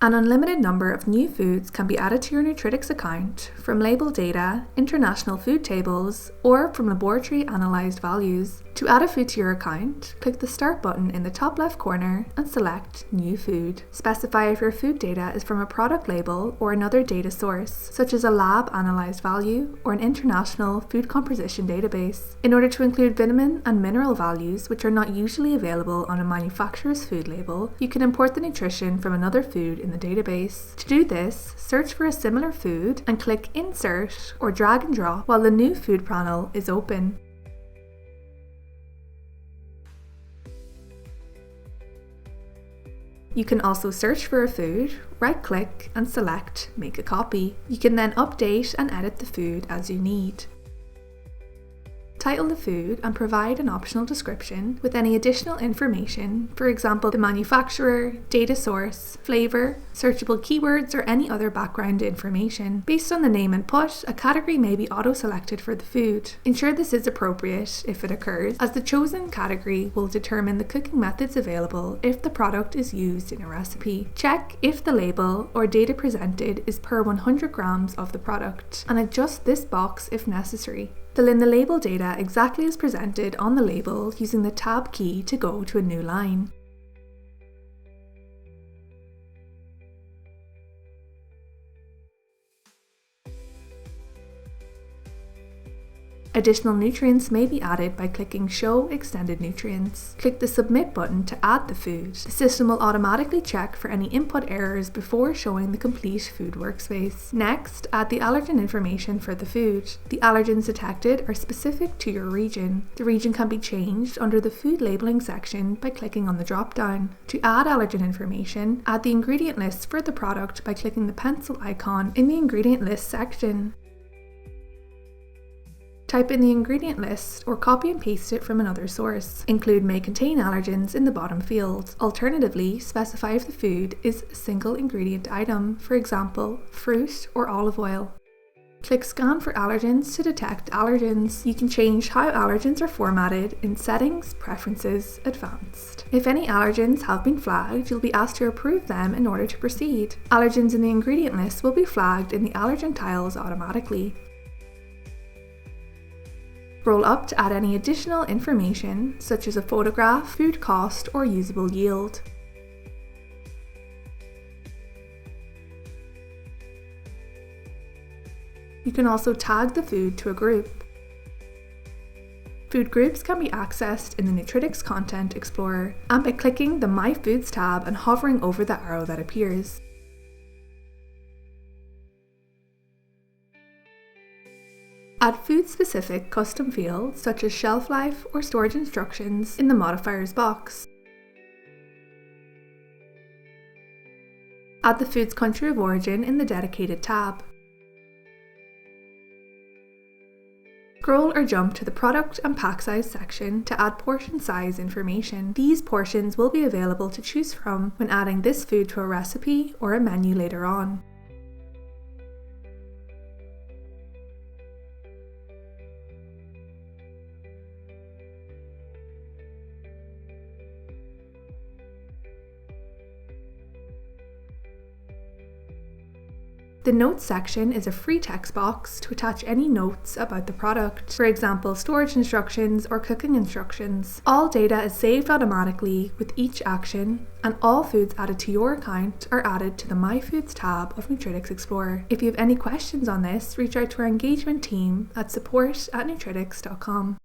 An unlimited number of new foods can be added to your Nutritics account from label data, international food tables, or from laboratory analysed values. To add a food to your account, click the Start button in the top left corner and select New Food. Specify if your food data is from a product label or another data source, such as a lab analysed value or an international food composition database. In order to include vitamin and mineral values which are not usually available on a manufacturer's food label, you can import the nutrition from another food in the database. To do this, search for a similar food and click Insert or drag and drop while the New Food panel is open. You can also search for a food, right-click and select Make a Copy. You can then update and edit the food as you need. Title the food and provide an optional description with any additional information, for example the manufacturer, data source, flavour, searchable keywords or any other background information. Based on the name input, a category may be auto-selected for the food. Ensure this is appropriate if it occurs, as the chosen category will determine the cooking methods available if the product is used in a recipe. Check if the label or data presented is per 100 grams of the product and adjust this box if necessary. Fill in the label data exactly as presented on the label using the Tab key to go to a new line. Additional nutrients may be added by clicking Show Extended Nutrients. Click the Submit button to add the food. The system will automatically check for any input errors before showing the complete food workspace. Next, add the allergen information for the food. The allergens detected are specific to your region. The region can be changed under the food labelling section by clicking on the drop-down. To add allergen information, add the ingredient list for the product by clicking the pencil icon in the ingredient list section. Type in the ingredient list or copy and paste it from another source. Include may contain allergens in the bottom field. Alternatively, specify if the food is a single ingredient item, for example, fruit or olive oil. Click Scan for allergens to detect allergens. You can change how allergens are formatted in Settings, Preferences, Advanced. If any allergens have been flagged, you'll be asked to approve them in order to proceed. Allergens in the ingredient list will be flagged in the allergen tiles automatically. Scroll up to add any additional information, such as a photograph, food cost, or usable yield. You can also tag the food to a group. Food groups can be accessed in the Nutritics Content Explorer and by clicking the My Foods tab and hovering over the arrow that appears. Add food-specific custom fields such as shelf life or storage instructions in the modifiers box. Add the food's country of origin in the dedicated tab. Scroll or jump to the product and pack size section to add portion size information. These portions will be available to choose from when adding this food to a recipe or a menu later on. The Notes section is a free text box to attach any notes about the product, for example storage instructions or cooking instructions. All data is saved automatically with each action, and all foods added to your account are added to the My Foods tab of Nutritics Explorer. If you have any questions on this, reach out to our engagement team at support@nutritics.com.